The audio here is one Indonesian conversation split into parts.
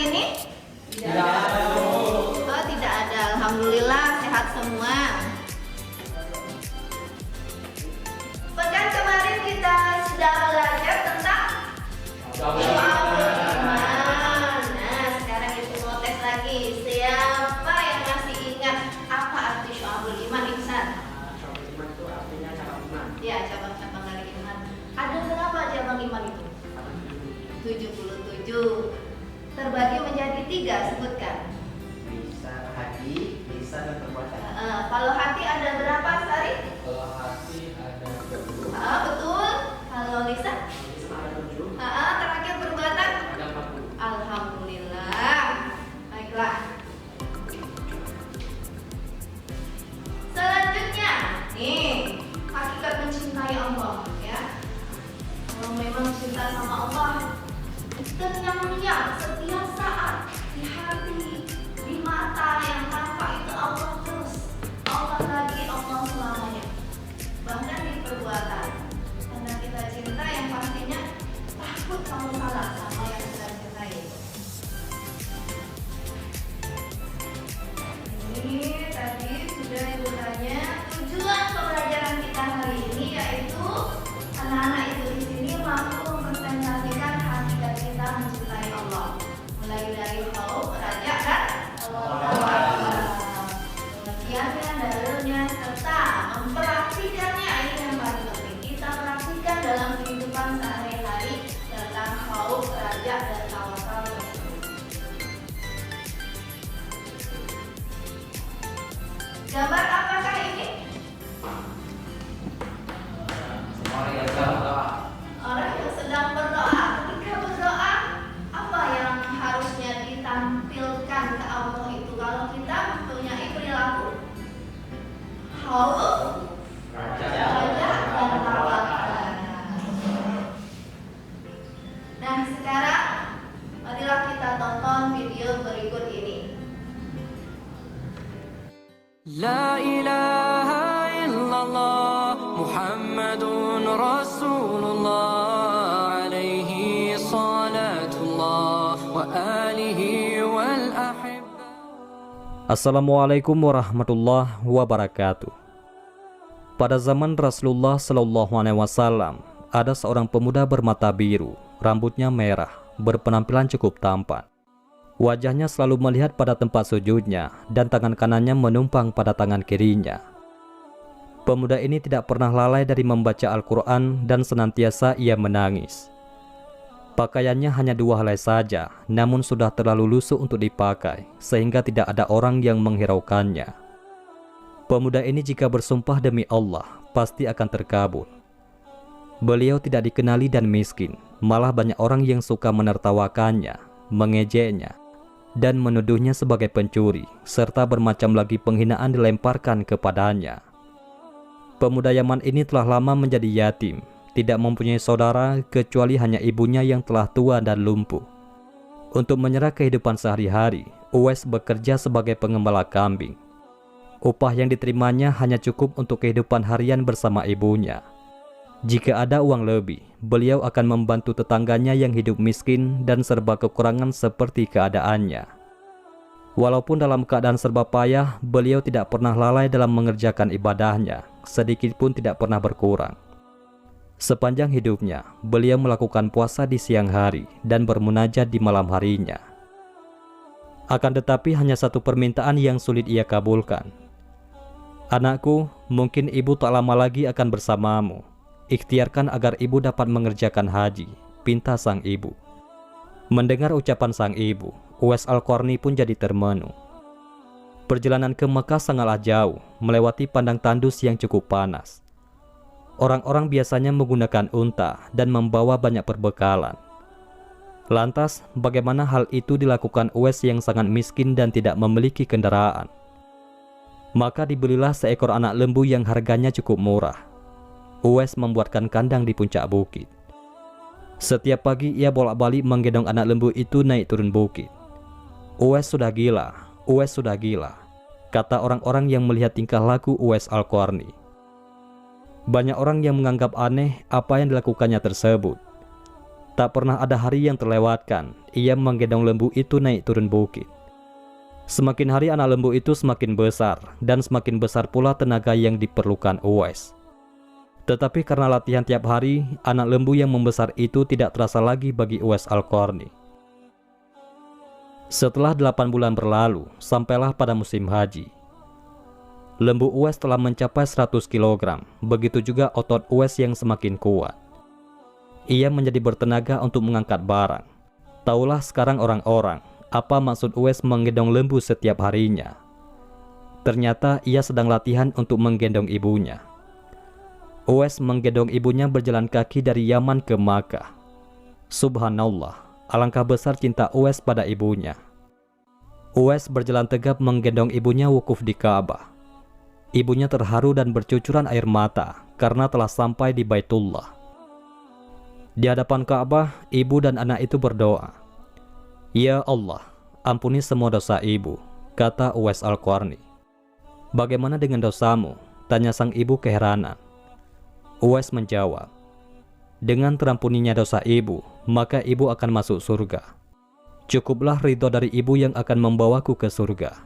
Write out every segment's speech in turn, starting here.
ini? Tidak ada. Oh, tidak ada. Alhamdulillah sehat semua. Pekan kemarin kita sudah belajar tentang Syu'abul Iman. Nah, sekarang itu mau tes lagi. Siapa yang masih ingat apa arti Syu'abul Iman, Ihsan? Syu'abul iman itu artinya cabang iman. Ya, cabang-cabang dari iman. Ada berapa cabang iman itu? 77. Terbagi menjadi 3, sebutkan. Bisa hati, bisa dan perbuatan. Kalau hati ada berapa, Sari? Kalau hati ada 20. Betul. Kalau lisan? Bisa ada 7. Terakhir perbuatan? Ada 40. Alhamdulillah. Baiklah. Selanjutnya, nih, hakikat mencintai Allah, ya. Kalau memang cinta sama Allah, tenangnya setiap saat di hati, di mata yang tampak itu Allah terus, Allah lagi, Allah selamanya. Bahkan di perbuatan, karena kita cinta yang pastinya takut kamu salah sama yang kita cintai. Ini tadi sudah Ibu tanya. Tujuan pembelajaran kita hari ini yaitu anak-anak itu di sini mampu mempresentasikan hakikat kita mencintai Allah, mulai dari khauf, raja, dan pengertiannya, dalilnya, serta mempraktikannya. Ini yang paling penting. Kita praktikan dalam kehidupan sehari-hari tentang khauf, raja, dan tawakal tersebut. Gambar apakah ini? Orang yang sedang berdoa. Ketika berdoa, apa yang harusnya ditampilkan ke Allah itu? Kalau kita mempunyai perilaku khauf, raja, dan tawakal. Nah, sekarang marilah kita tonton video berikut ini. La ilaha illallah Muhammadun Rasulullah alaihi salatullah wa alihi wal ahibba. Assalamualaikum warahmatullahi wabarakatuh. Pada zaman Rasulullah Shallallahu Alaihi Wasallam, ada seorang pemuda bermata biru, rambutnya merah, berpenampilan cukup tampan. Wajahnya selalu melihat pada tempat sujudnya dan tangan kanannya menumpang pada tangan kirinya. Pemuda ini tidak pernah lalai dari membaca Al-Quran dan senantiasa ia menangis. Pakaiannya hanya 2 helai saja, namun sudah terlalu lusuh untuk dipakai, sehingga tidak ada orang yang menghiraukannya. Pemuda ini jika bersumpah demi Allah, pasti akan terkabul. Beliau tidak dikenali dan miskin, malah banyak orang yang suka menertawakannya, mengejeknya, dan menuduhnya sebagai pencuri, serta bermacam lagi penghinaan dilemparkan kepadanya. Pemuda Yaman ini telah lama menjadi yatim, tidak mempunyai saudara kecuali hanya ibunya yang telah tua dan lumpuh. Untuk menyerah kehidupan sehari-hari, Uwais bekerja sebagai pengembala kambing. Upah yang diterimanya hanya cukup untuk kehidupan harian bersama ibunya. Jika ada uang lebih, beliau akan membantu tetangganya yang hidup miskin dan serba kekurangan seperti keadaannya. Walaupun dalam keadaan serba payah, beliau tidak pernah lalai dalam mengerjakan ibadahnya, sedikit pun tidak pernah berkurang. Sepanjang hidupnya, beliau melakukan puasa di siang hari dan bermunajat di malam harinya. Akan tetapi hanya satu permintaan yang sulit ia kabulkan. "Anakku, mungkin ibu tak lama lagi akan bersamamu. Ikhtiarkan agar ibu dapat mengerjakan haji," pinta sang ibu. Mendengar ucapan sang ibu, Uwais Al-Qarni pun jadi termenung. Perjalanan ke Mekah sangatlah jauh, melewati padang tandus yang cukup panas. Orang-orang biasanya menggunakan unta dan membawa banyak perbekalan. Lantas, bagaimana hal itu dilakukan Uwais yang sangat miskin dan tidak memiliki kendaraan? Maka dibelilah seekor anak lembu yang harganya cukup murah. Uwais membuatkan kandang di puncak bukit. Setiap pagi ia bolak-balik menggendong anak lembu itu naik turun bukit. "Uwais sudah gila, Uwais sudah gila," kata orang-orang yang melihat tingkah laku Uwais Al-Qarni. Banyak orang yang menganggap aneh apa yang dilakukannya tersebut. Tak pernah ada hari yang terlewatkan ia menggendong lembu itu naik turun bukit. Semakin hari anak lembu itu semakin besar dan semakin besar pula tenaga yang diperlukan Uwais. Tetapi karena latihan tiap hari, anak lembu yang membesar itu tidak terasa lagi bagi Uwais Al-Qarni. Setelah 8 bulan berlalu, sampailah pada musim haji. Lembu Uwais telah mencapai 100 kg, begitu juga otot Uwais yang semakin kuat. Ia menjadi bertenaga untuk mengangkat barang. Taulah sekarang orang-orang apa maksud Uwais menggendong lembu setiap harinya. Ternyata ia sedang latihan untuk menggendong ibunya. Uwais menggendong ibunya berjalan kaki dari Yaman ke Makkah. Subhanallah, alangkah besar cinta Uwais pada ibunya. Uwais berjalan tegap menggendong ibunya wukuf di Ka'bah. Ibunya terharu dan bercucuran air mata karena telah sampai di Baitullah. Di hadapan Ka'bah, ibu dan anak itu berdoa, "Ya Allah, ampuni semua dosa ibu," kata Uwais Al-Qarni. "Bagaimana dengan dosamu?" tanya sang ibu keheranan. Uwais menjawab, "Dengan terampuninya dosa ibu, maka ibu akan masuk surga. Cukuplah ridho dari ibu yang akan membawaku ke surga."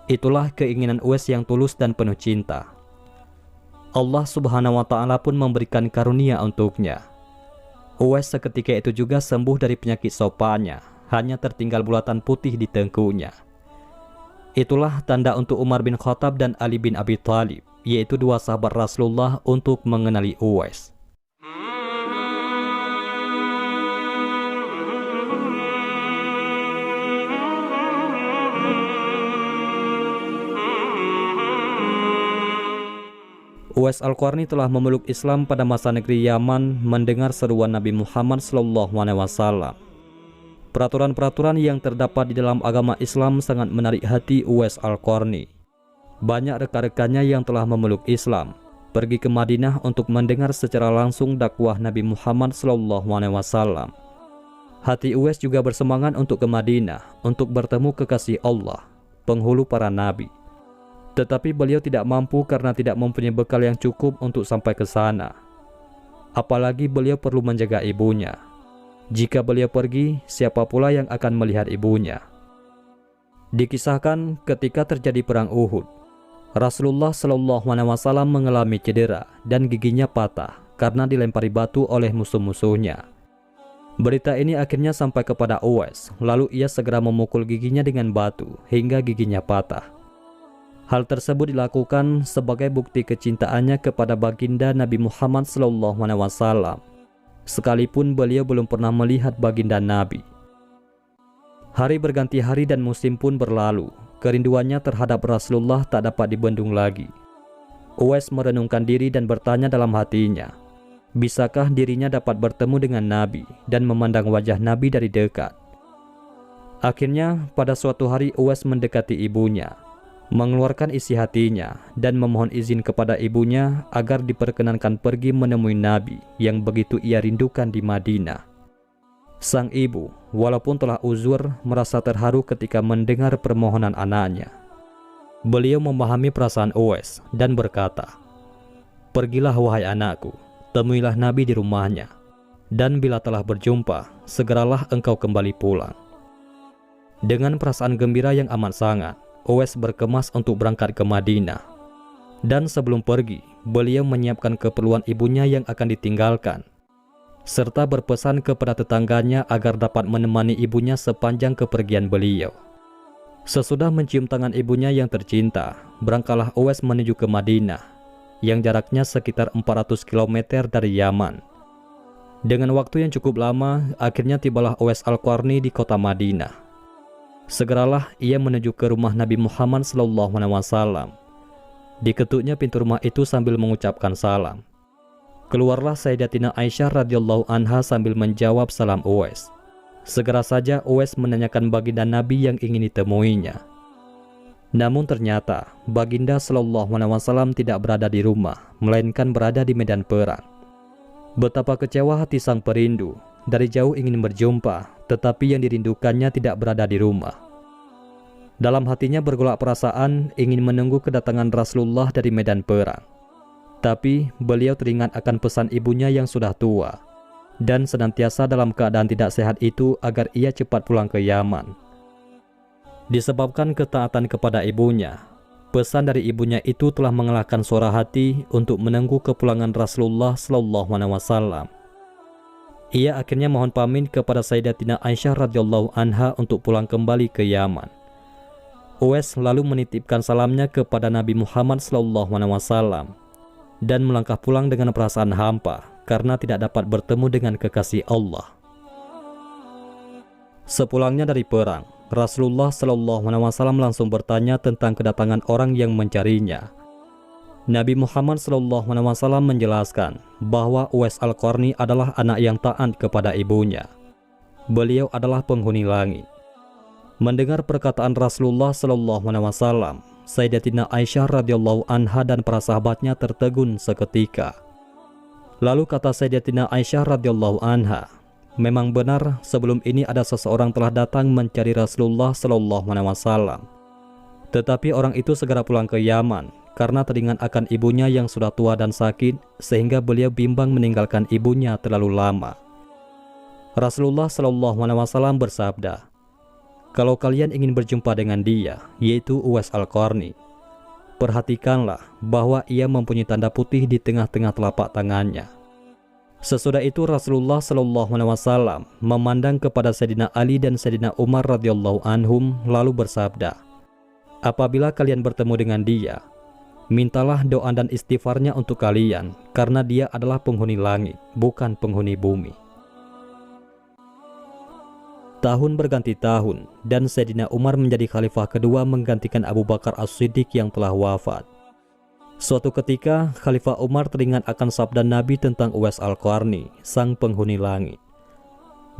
Itulah keinginan Uwais yang tulus dan penuh cinta. Allah Subhanahu wa Ta'ala pun memberikan karunia untuknya. Uwais seketika itu juga sembuh dari penyakit sopannya, hanya tertinggal bulatan putih di tengkunya. Itulah tanda untuk Umar bin Khattab dan Ali bin Abi Thalib, yaitu dua sahabat Rasulullah, untuk mengenali Uwais. Uwais Al-Qarni telah memeluk Islam pada masa negeri Yaman mendengar seruan Nabi Muhammad SAW. Peraturan-peraturan yang terdapat di dalam agama Islam sangat menarik hati Uwais Al-Qarni. Banyak rekan-rekannya yang telah memeluk Islam pergi ke Madinah untuk mendengar secara langsung dakwah Nabi Muhammad SAW. Hati Uwais juga bersemangat untuk ke Madinah untuk bertemu kekasih Allah, penghulu para nabi. Tetapi beliau tidak mampu karena tidak mempunyai bekal yang cukup untuk sampai ke sana. Apalagi beliau perlu menjaga ibunya. Jika beliau pergi, siapa pula yang akan melihat ibunya? Dikisahkan ketika terjadi perang Uhud, Rasulullah SAW mengalami cedera dan giginya patah karena dilempari batu oleh musuh-musuhnya. Berita ini akhirnya sampai kepada Uwais, lalu ia segera memukul giginya dengan batu hingga giginya patah. Hal tersebut dilakukan sebagai bukti kecintaannya kepada baginda Nabi Muhammad SAW, sekalipun beliau belum pernah melihat baginda Nabi. Hari berganti hari dan musim pun berlalu, kerinduannya terhadap Rasulullah tak dapat dibendung lagi. Uwais merenungkan diri dan bertanya dalam hatinya, bisakah dirinya dapat bertemu dengan Nabi dan memandang wajah Nabi dari dekat? Akhirnya pada suatu hari Uwais mendekati ibunya, mengeluarkan isi hatinya dan memohon izin kepada ibunya agar diperkenankan pergi menemui Nabi yang begitu ia rindukan di Madinah. Sang ibu, walaupun telah uzur, merasa terharu ketika mendengar permohonan anaknya. Beliau memahami perasaan Uwais dan berkata, "Pergilah wahai anakku, temuilah Nabi di rumahnya, dan bila telah berjumpa, segeralah engkau kembali pulang." Dengan perasaan gembira yang amat sangat, Uwais berkemas untuk berangkat ke Madinah. Dan sebelum pergi, beliau menyiapkan keperluan ibunya yang akan ditinggalkan, serta berpesan kepada tetangganya agar dapat menemani ibunya sepanjang kepergian beliau. Sesudah mencium tangan ibunya yang tercinta, berangkatlah Uwais menuju ke Madinah, yang jaraknya sekitar 400 km dari Yaman. Dengan waktu yang cukup lama, akhirnya tibalah Uwais Al-Qarni di kota Madinah. Segeralah ia menuju ke rumah Nabi Muhammad SAW. Diketuknya pintu rumah itu sambil mengucapkan salam. Keluarlah Sayyidatina Aisyah radhiyallahu anha sambil menjawab salam Uwais. Segera saja Uwais menanyakan baginda Nabi yang ingin ditemuinya. Namun ternyata baginda SAW tidak berada di rumah, melainkan berada di medan perang. Betapa kecewa hati sang perindu, dari jauh ingin berjumpa, tetapi yang dirindukannya tidak berada di rumah. Dalam hatinya bergolak perasaan ingin menunggu kedatangan Rasulullah dari medan perang. Tapi beliau teringat akan pesan ibunya yang sudah tua. dan senantiasa dalam keadaan tidak sehat itu agar ia cepat pulang ke Yaman. Disebabkan ketaatan kepada ibunya, pesan dari ibunya itu telah mengalahkan suara hati untuk menunggu kepulangan Rasulullah SAW. Ia akhirnya mohon pamit kepada Sayyidatina Aisyah radhiyallahu anha untuk pulang kembali ke Yaman. Uwais lalu menitipkan salamnya kepada Nabi Muhammad SAW dan melangkah pulang dengan perasaan hampa karena tidak dapat bertemu dengan kekasih Allah. Sepulangnya dari perang, Rasulullah SAW langsung bertanya tentang kedatangan orang yang mencarinya. Nabi Muhammad SAW menjelaskan bahwa Uwais Al-Qarni adalah anak yang taat kepada ibunya. Beliau adalah penghuni langit. Mendengar perkataan Rasulullah SAW, Sayyidatina Aisyah radhiyallahu anha dan para sahabatnya tertegun seketika. Lalu kata Sayyidatina Aisyah radhiyallahu anha, memang benar sebelum ini ada seseorang telah datang mencari Rasulullah SAW. Tetapi orang itu segera pulang ke Yaman karena teringat akan ibunya yang sudah tua dan sakit, sehingga beliau bimbang meninggalkan ibunya terlalu lama. Rasulullah SAW bersabda, kalau kalian ingin berjumpa dengan dia, yaitu Uwais Al-Qarni, perhatikanlah bahwa ia mempunyai tanda putih di tengah-tengah telapak tangannya. Sesudah itu Rasulullah SAW memandang kepada Sayyidina Ali dan Sayyidina Umar radhiyallahu anhum lalu bersabda, apabila kalian bertemu dengan dia, mintalah doa dan istighfarnya untuk kalian, karena dia adalah penghuni langit, bukan penghuni bumi. Tahun berganti tahun, dan Sayyidina Umar menjadi khalifah kedua menggantikan Abu Bakar As-Siddiq yang telah wafat. Suatu ketika, Khalifah Umar teringat akan sabda Nabi tentang Uwais Al-Qarni, sang penghuni langit.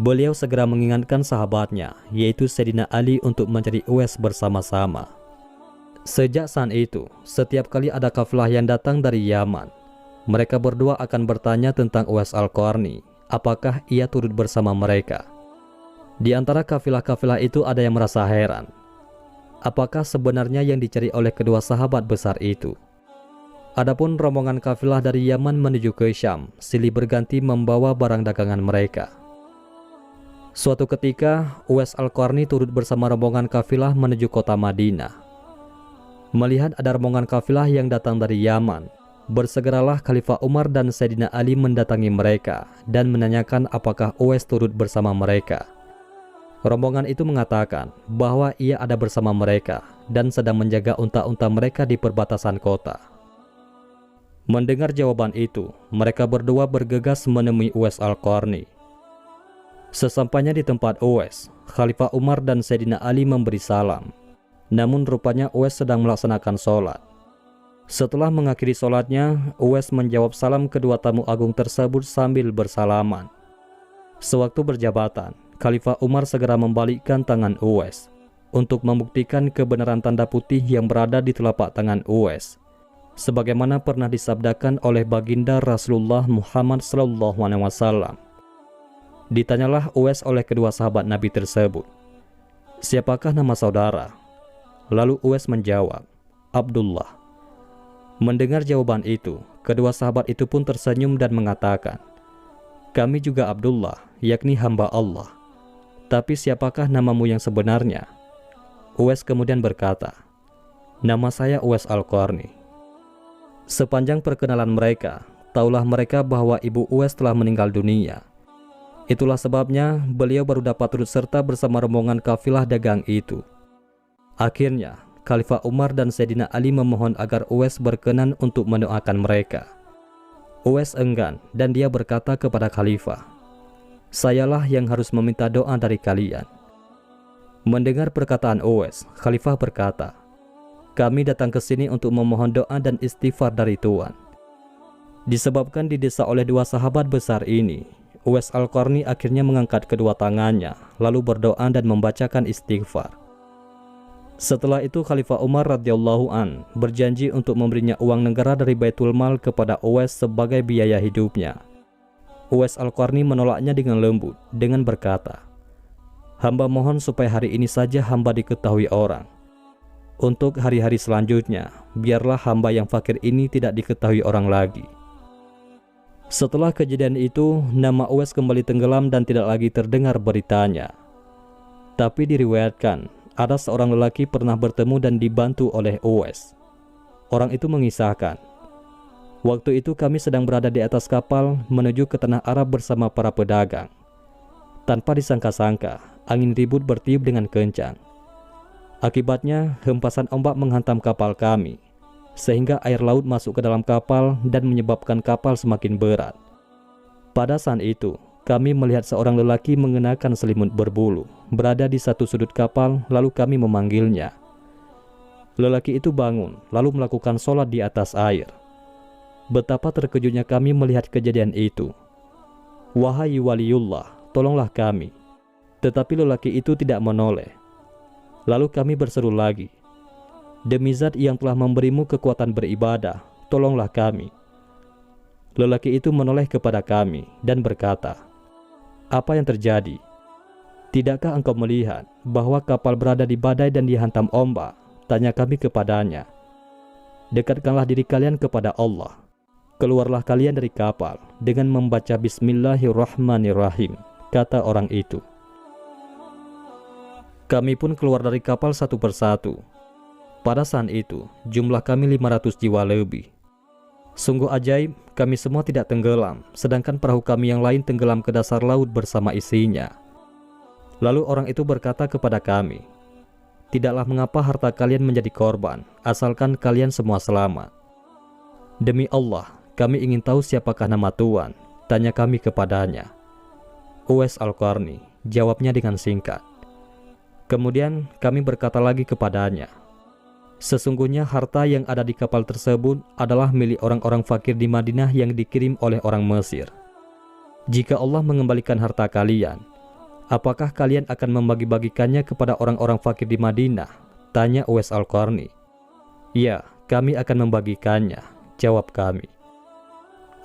Beliau segera mengingatkan sahabatnya, yaitu Sayyidina Ali, untuk mencari Uwais bersama-sama. Sejak saat itu, setiap kali ada kafilah yang datang dari Yaman, mereka berdua akan bertanya tentang Uwais Al-Qarni, apakah ia turut bersama mereka. Di antara kafilah-kafilah itu ada yang merasa heran, apakah sebenarnya yang dicari oleh kedua sahabat besar itu. Adapun rombongan kafilah dari Yaman menuju ke Syam silih berganti membawa barang dagangan mereka. Suatu ketika, Uwais Al-Qarni turut bersama rombongan kafilah menuju kota Madinah. Melihat ada rombongan kafilah yang datang dari Yaman, bersegeralah Khalifah Umar dan Sayyidina Ali mendatangi mereka dan menanyakan apakah Uwais turut bersama mereka. Rombongan itu mengatakan bahwa ia ada bersama mereka dan sedang menjaga unta-unta mereka di perbatasan kota. Mendengar jawaban itu, mereka berdua bergegas menemui Uwais Al-Qarni. Sesampainya di tempat Uwais, Khalifah Umar dan Sayyidina Ali memberi salam. Namun rupanya Uwais sedang melaksanakan sholat. Setelah mengakhiri sholatnya, Uwais menjawab salam kedua tamu agung tersebut sambil bersalaman. Sewaktu berjabatan, Khalifah Umar segera membalikkan tangan Uwais untuk membuktikan kebenaran tanda putih yang berada di telapak tangan Uwais, sebagaimana pernah disabdakan oleh baginda Rasulullah Muhammad SAW. Ditanyalah Uwais oleh kedua sahabat Nabi tersebut, siapakah nama saudara? Lalu Uwais menjawab, Abdullah. Mendengar jawaban itu, kedua sahabat itu pun tersenyum dan mengatakan, kami juga Abdullah, yakni hamba Allah. Tapi siapakah namamu yang sebenarnya? Uwais kemudian berkata, nama saya Uwais Al-Qarni. Sepanjang perkenalan mereka, taulah mereka bahwa ibu Uwais telah meninggal dunia. Itulah sebabnya beliau baru dapat turut serta bersama rombongan kafilah dagang itu. Akhirnya, Khalifah Umar dan Sayyidina Ali memohon agar Uwais berkenan untuk mendoakan mereka. Uwais enggan dan dia berkata kepada Khalifah, sayalah yang harus meminta doa dari kalian. Mendengar perkataan Uwais, Khalifah berkata, kami datang ke sini untuk memohon doa dan istighfar dari Tuhan. Disebabkan didesak oleh dua sahabat besar ini, Uwais Al-Qarni akhirnya mengangkat kedua tangannya, lalu berdoa dan membacakan istighfar. Setelah itu Khalifah Umar radhiyallahu an berjanji untuk memberinya uang negara dari Baitul Mal kepada Uwais sebagai biaya hidupnya. Uwais Al-Qarni menolaknya dengan lembut dengan berkata, hamba mohon supaya hari ini saja hamba diketahui orang. Untuk hari-hari selanjutnya, biarlah hamba yang fakir ini tidak diketahui orang lagi. Setelah kejadian itu, nama Uwais kembali tenggelam dan tidak lagi terdengar beritanya. Tapi diriwayatkan, ada seorang lelaki pernah bertemu dan dibantu oleh Uwais. Orang itu mengisahkan, waktu itu kami sedang berada di atas kapal menuju ke tanah Arab bersama para pedagang. Tanpa disangka-sangka, angin ribut bertiup dengan kencang. Akibatnya, hempasan ombak menghantam kapal kami, sehingga air laut masuk ke dalam kapal dan menyebabkan kapal semakin berat. Pada saat itu, kami melihat seorang lelaki mengenakan selimut berbulu berada di satu sudut kapal, lalu kami memanggilnya. Lelaki itu bangun, lalu melakukan sholat di atas air. Betapa terkejutnya kami melihat kejadian itu. Wahai waliullah, tolonglah kami. Tetapi lelaki itu tidak menoleh. Lalu kami berseru lagi, demi zat yang telah memberimu kekuatan beribadah, tolonglah kami. Lelaki itu menoleh kepada kami dan berkata, apa yang terjadi? Tidakkah engkau melihat bahwa kapal berada di badai dan dihantam ombak? Tanya kami kepadanya. Dekatkanlah diri kalian kepada Allah. Keluarlah kalian dari kapal dengan membaca Bismillahirrahmanirrahim, kata orang itu. Kami pun keluar dari kapal satu persatu. Pada saat itu, jumlah kami 500 jiwa lebih. Sungguh ajaib, kami semua tidak tenggelam, sedangkan perahu kami yang lain tenggelam ke dasar laut bersama isinya. Lalu orang itu berkata kepada kami, tidaklah mengapa harta kalian menjadi korban, asalkan kalian semua selamat. Demi Allah, kami ingin tahu siapakah nama Tuhan, tanya kami kepadanya. Uwais Al-Qarni, jawabnya dengan singkat. Kemudian kami berkata lagi kepadanya, sesungguhnya harta yang ada di kapal tersebut adalah milik orang-orang fakir di Madinah yang dikirim oleh orang Mesir. Jika Allah mengembalikan harta kalian, apakah kalian akan membagi-bagikannya kepada orang-orang fakir di Madinah? Tanya Uwais Al-Qarni. Ya, kami akan membagikannya, jawab kami.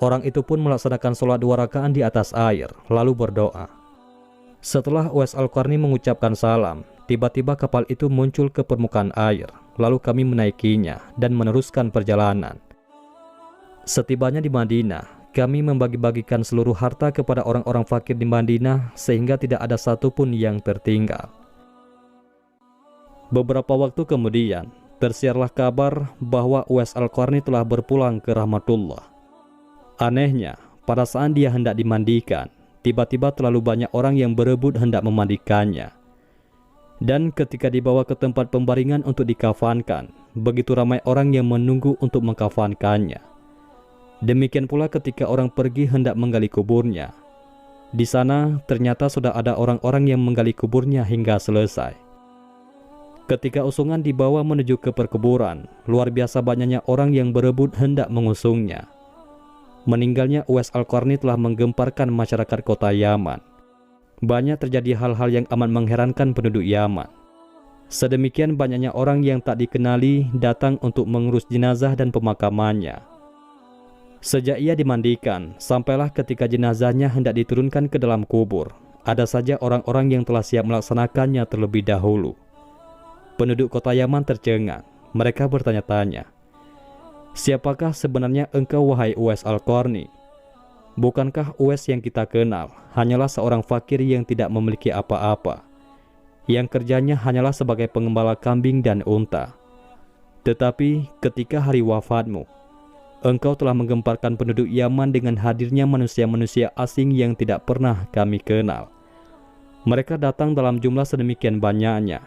Orang itu pun melaksanakan sholat 2 rakaat di atas air, lalu berdoa. Setelah Uwais Al-Qarni mengucapkan salam, tiba-tiba kapal itu muncul ke permukaan air. Lalu kami menaikinya dan meneruskan perjalanan. Setibanya di Madinah, kami membagi-bagikan seluruh harta kepada orang-orang fakir di Madinah sehingga tidak ada satupun yang tertinggal. Beberapa waktu kemudian, tersiarlah kabar bahwa Uwais Al-Qarni telah berpulang ke rahmatullah. Anehnya, pada saat dia hendak dimandikan, tiba-tiba terlalu banyak orang yang berebut hendak memandikannya. Dan ketika dibawa ke tempat pembaringan untuk dikafankan, begitu ramai orang yang menunggu untuk mengkafankannya. Demikian pula ketika orang pergi hendak menggali kuburnya. Di sana ternyata sudah ada orang-orang yang menggali kuburnya hingga selesai. Ketika usungan dibawa menuju ke perkuburan, luar biasa banyaknya orang yang berebut hendak mengusungnya. Meninggalnya Uwais Al-Qarni telah menggemparkan masyarakat kota Yaman. Banyak terjadi hal-hal yang amat mengherankan penduduk Yaman. Sedemikian banyaknya orang yang tak dikenali datang untuk mengurus jenazah dan pemakamannya. Sejak ia dimandikan, sampailah ketika jenazahnya hendak diturunkan ke dalam kubur, ada saja orang-orang yang telah siap melaksanakannya terlebih dahulu. Penduduk kota Yaman tercengang. Mereka bertanya-tanya, siapakah sebenarnya engkau wahai Uwais Al-Qarni? Bukankah Uwais yang kita kenal hanyalah seorang fakir yang tidak memiliki apa-apa, yang kerjanya hanyalah sebagai pengembala kambing dan unta? Tetapi ketika hari wafatmu, engkau telah menggemparkan penduduk Yaman dengan hadirnya manusia-manusia asing yang tidak pernah kami kenal. Mereka datang dalam jumlah sedemikian banyaknya.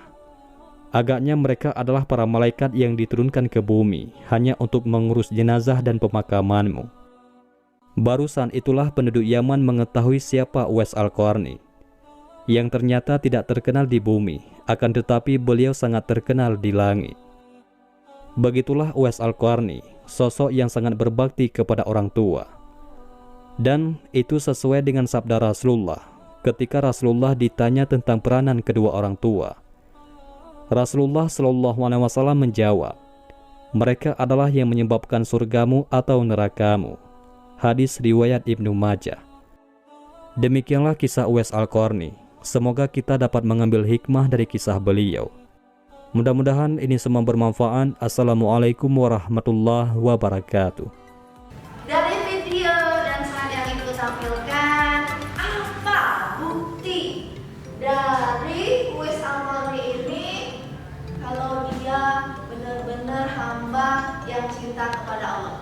Agaknya mereka adalah para malaikat yang diturunkan ke bumi hanya untuk mengurus jenazah dan pemakamanmu. Baru saat itulah penduduk Yaman mengetahui siapa Uwais Al-Qarni, yang ternyata tidak terkenal di bumi, akan tetapi beliau sangat terkenal di langit. Begitulah Uwais Al-Qarni, sosok yang sangat berbakti kepada orang tua. Dan itu sesuai dengan sabda Rasulullah ketika Rasulullah ditanya tentang peranan kedua orang tua. Rasulullah SAW menjawab, mereka adalah yang menyebabkan surgamu atau nerakamu. Hadis riwayat Ibnu Majah. Demikianlah kisah Uwais Al-Qarni. Semoga kita dapat mengambil hikmah dari kisah beliau. Mudah-mudahan ini semua bermanfaat. Assalamualaikum warahmatullahi wabarakatuh. Dari video dan saya kita kepada Allah?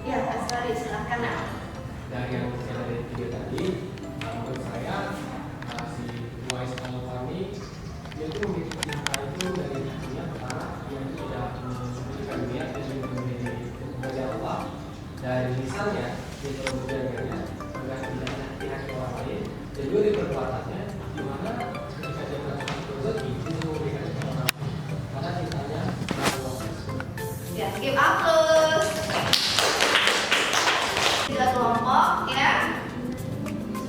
Ya, Asari, silahkan nak. Dari yang saya dari video tadi, menurut saya si Uwais Al-Qarni dia itu memiliki cinta itu dari hatinya pertama yang tidak memiliki niat dan memiliki kepada Allah, dan misalnya dia selalu menjaganya agar tidak menyakiti orang lain, dan juga di perbuatannya di mana ketika dia melakukan rezeki dia memberikan kepada orang lain karena cintanya Allah. Ya, give up terus. 3 kelompok ya.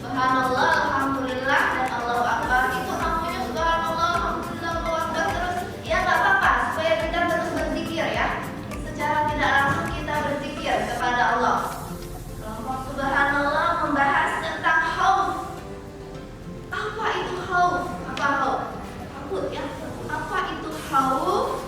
Subhanallah, alhamdulillah, dan Allahu Akbar. Itu namanya subhanallah, alhamdulillah, Allahu Akbar terus. Ya nggak apa-apa, supaya kita terus berzikir ya. Secara tidak langsung kita berzikir kepada Allah. Kelompok subhanallah membahas tentang khauf. Apa itu khauf? Apa khauf? Takut ya. Apa itu khauf?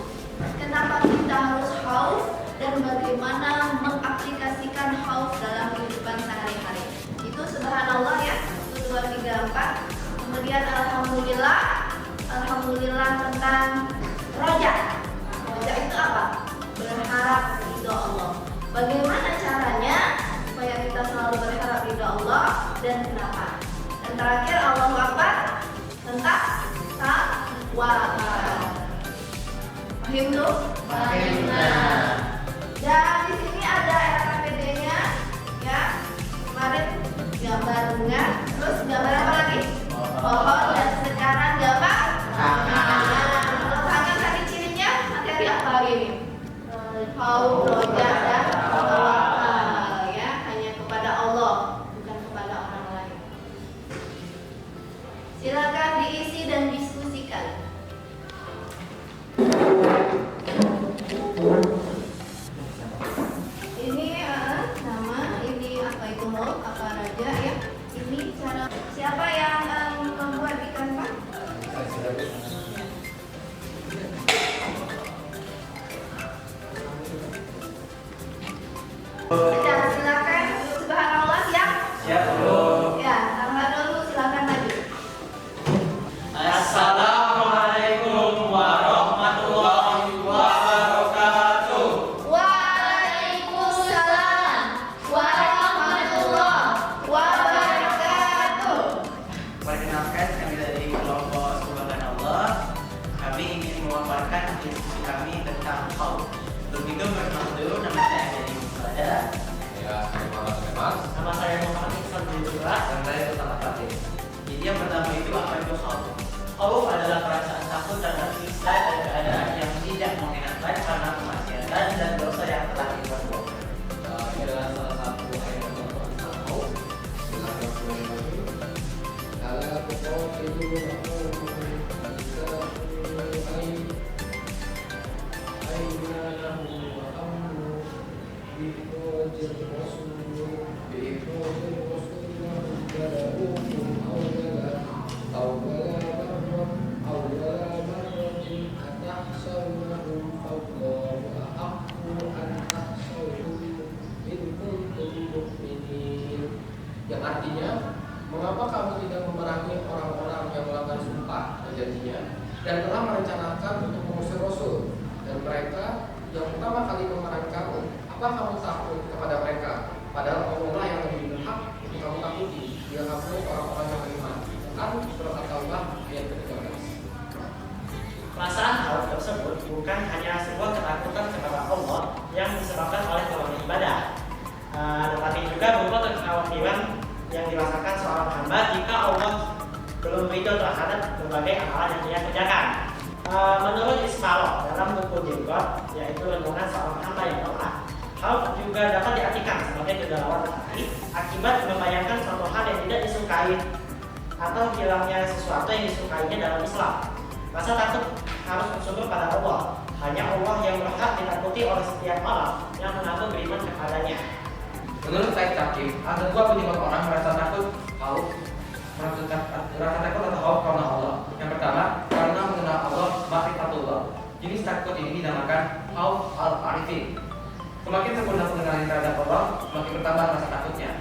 Kenapa kita harus khauf? Dan bagaimana mengaplikasikan khauf dalam kehidupan sehari-hari. Itu subhanallah ya, 1, 2, 3, 4. Kemudian alhamdulillah. Alhamdulillah tentang roja. Roja itu apa? Berharap ridho Allah. Bagaimana caranya supaya kita selalu berharap ridho Allah dan kenapa? Dan terakhir Allahu Akbar tentang taqwa. Paham tuh? Dan di sini ada RKPD-nya ya. Kemarin gambar bunga, terus gambar apa lagi? Pohon, dan sekarang gambar tangan. Kalau tangan tadi cirinya materi apa lagi ini? Khauf, roja, dan tawakal ya, hanya kepada Allah, bukan kepada orang lain. Silakan diisi dan diskusikan. Ini nama, ini apa itu mau, apa raja ya. Ini cara siapa yang membuat di Canva? Ya, silakan. Subhanallah siap? Siap, Bu. Ya, tambah dulu, silakan maju. Assalamualaikum warahmatullahi wabarakatuh. Waalaikumsalam warahmatullahi wabarakatuh. Perkenalkan, kami dari kelompok Subhanallah. Kami ingin memaparkan diskusi kami tentang khauf. Begitu perkenalan dulu, nama saya Adi Musada. Ya, saya Muhammad Kemas. Nama saya Muhammad Iksan juga. Dan saya Utama Fatih. Jadi yang pertama itu apa itu khauf? Khauf adalah perasaan takut terhadap siksa dan keadaan yang tidak mengenakan karena kemaksiatan dan dosa yang telah diperbuat. Ini adalah salah satu ayat yang tentang khauf. Silakan boleh maju. Ala tuqatilu aina lahum wa amnu bi qawjir rasul bi qawjir rasul balaghum awwala marratin atahsawhum Allah wa aqu an tahsawhum in kuntum mu'minin, yang artinya, mengapa kamu tidak memerangi orang-orang yang melakukan sumpah perjanjian dan telah merencanakan untuk mengusir Rasul, dan mereka yang pertama kali memerangi kamu? Apa kamu takut kepada mereka? Padahal Allah yang lebih berhak untuk kamu takuti jika kamu orang-orang yang beriman. Quran surat At-Taubah ayat ke-13. Perasaan khauf tersebut bukan hanya sebuah ketakutan kepada Allah yang disebabkan oleh golongan ibadah, tetapi juga berupa kekhawatiran yang dirasakan seorang hamba jika Allah belum ridho terhadap berbagai amalan yang dia kerjakan. Menurut Ismail dalam buku Jilgot, yaitu renungan seorang hamba yang lemah, khauf juga dapat diartikan sebagai kegalauan hati akibat membayangkan suatu hal yang tidak disukai atau hilangnya sesuatu yang disukainya dalam Islam. Rasa takut harus bersumber pada Allah. Hanya Allah yang berhak ditakuti oleh setiap orang yang mengaku beriman kepadanya. Menurut Said Takim, ada dua penyebab orang merasa takut khauf. Rasa takut atau khauf karena Allah. Yang pertama, karena mengenal Allah, ma'rifatullah. Jenis takut ini dinamakan khauf al-arifin. Semakin sempurna pengenalan terhadap Allah, semakin bertambah rasa takutnya.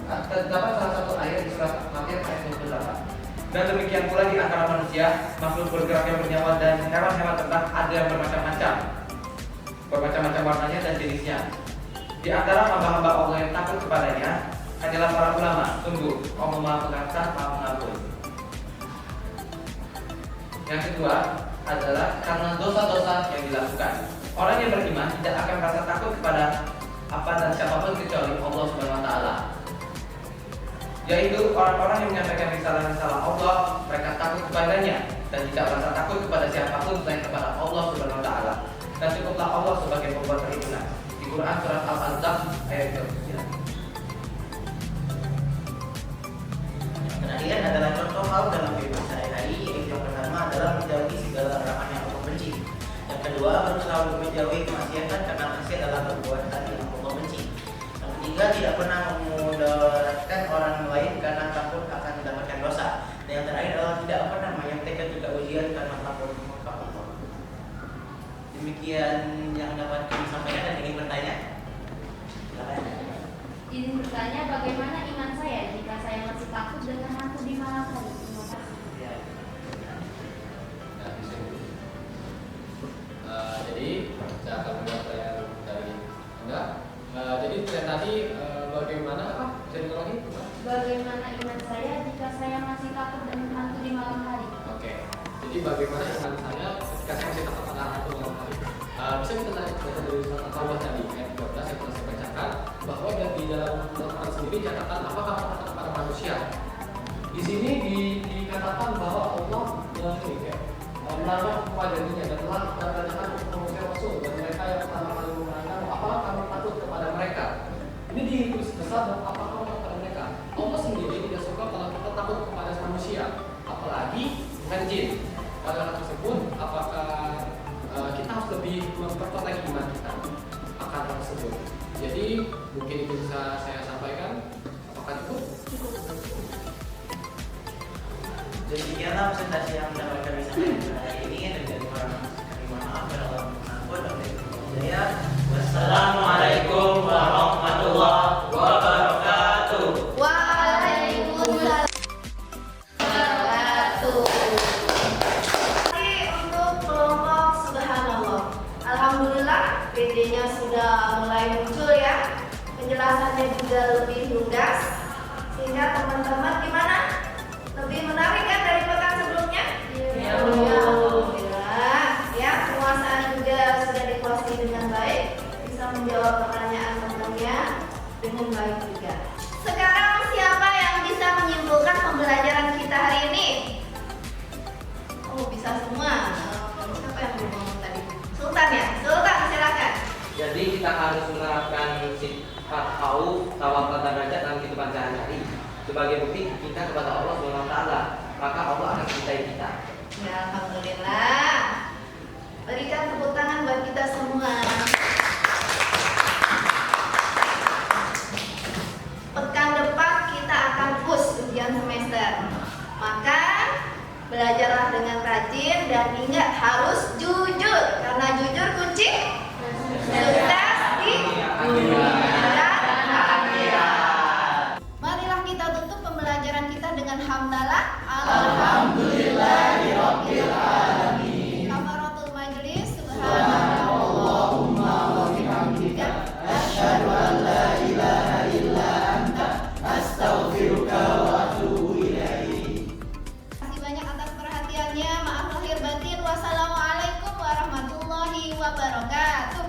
Terdapat salah satu ayat di surat Maryam ayat 28. Dan demikian pula di antara manusia, makhluk bergerak yang bernyawa dan hewan-hewan ternak ada yang bermacam-macam. bermacam-macam warnanya dan jenisnya. Di antara hamba-hamba Allah yang takut kepadanya hanyalah para ulama. Sungguh Allah Maha Pengasih, Maha Pengampun. Yang kedua adalah karena dosa-dosa yang dilakukan. Orang yang beriman tidak akan merasa takut kepada apa dan siapapun kecuali Allah Subhanahu wa taala. Yaitu orang-orang yang menyampaikan risalah-risalah Allah, mereka takut kepadanya dan tidak merasa takut kepada siapapun selain kepada Allah Subhanahu wa taala. Dan cukuplah Allah sebagai pembuat perhitungan. Di Quran surat Al-Anzab ayat 29. Yang terakhir adalah contoh hal dalam kehidupan sehari-hari, yaitu yang pertama adalah menjauhi segala larangan yang Allah benci. Yang kedua, berusaha untuk menjauhi kemaksiatan karena maksiat adalah perbuatan yang Allah benci. Yang ketiga, tidak pernah memudaratkan orang lain karena takut akan mendapatkan dosa. Dan yang terakhir adalah tidak pernah menyampaikan juga ujian karena takut murka Allah. Demikian yang dapat kami sampaikan. Dan ingin bertanya? Silakan. Izin bertanya, bagaimana iman saya jika saya masih takut dengan hantu di malam hari? Terima kasih. Ya. Nah, bisa dulu. Jadi saya akan menjawab pertanyaan dari Anda. Jadi pertanyaan tadi bagaimana apa? Bisa diulangi? Bagaimana iman saya jika saya masih takut dengan hantu di malam hari? Oke. Jadi bagaimana iman saya ketika saya masih takut pada hantu malam hari? Bisa kita lihat dari surat Al-Tawbah tadi ayat 12 yang telah saya bacakan, bahwa di dalam Al-Quran sendiri catatan apakah takut kepada manusia. Di sini dikatakan bahwa Allah melarang kepada dirinya dan telah mendatangkan manusia Rasul dan mereka yang pertama kali menerangkan apakah kamu takut kepada mereka. Ini ditulis besar dan apakah kamu takut kepada mereka. Allah sendiri tidak suka kalau kita takut kepada manusia, apalagi dengan jin. Pada hal tersebut, apakah kita harus lebih memperkuat lagi iman kita akan hal tersebut. Jadi mungkin itu bisa saya sampaikan. Apakah cukup? Demikianlah presentasi yang dapat kami sampaikan pada hari ini, dan dari kami mohon maaf kepada Allah mengampun dan saya. Wassalamualaikum warahmatullahi wabarakatuh. Waalaikumsalam. Untuk kelompok Subhanallah, alhamdulillah PD-nya sudah mulai muncul ya, penjelasannya juga lebih lugas, sehingga teman-teman gimana? Lebih menarik kan dari pekan sebelumnya? Iya. Alhamdulillah. Ya, penguasaan juga sudah dikuasai dengan baik, bisa menjawab pertanyaan temannya dengan baik juga. Sekarang siapa yang bisa menyimpulkan pembelajaran kita hari ini? Oh, bisa semua. Siapa yang belum ngomong tadi? Sultan ya? Sultan, silakan. Jadi kita harus menerapkan sifat khauf, tawakal dan rajak dalam kehidupan sehari-hari. Sebagai bukti kita kepada Allah Subhanahu wa taala, maka Allah akan mencintai kita. Ya, alhamdulillah. Berikan tepuk tangan buat kita semua. Pekan depan kita akan push ujian semester. Maka belajarlah dengan rajin dan ingat harus jujur, karena jujur kunci sukses di dunia dan akhirat. Marilah kita tutup pembelajaran kita dengan hamdalah. Alhamdulillahirabbil alamin. Kafaratul majlis. Subhanallahumma wa bihamdika asyhadu an la ilaha illa anta astaghfiruka wa atubu ilaik. Terima kasih banyak atas perhatiannya. Maaf lahir batin. Wassalamualaikum warahmatullahi wabarakatuh.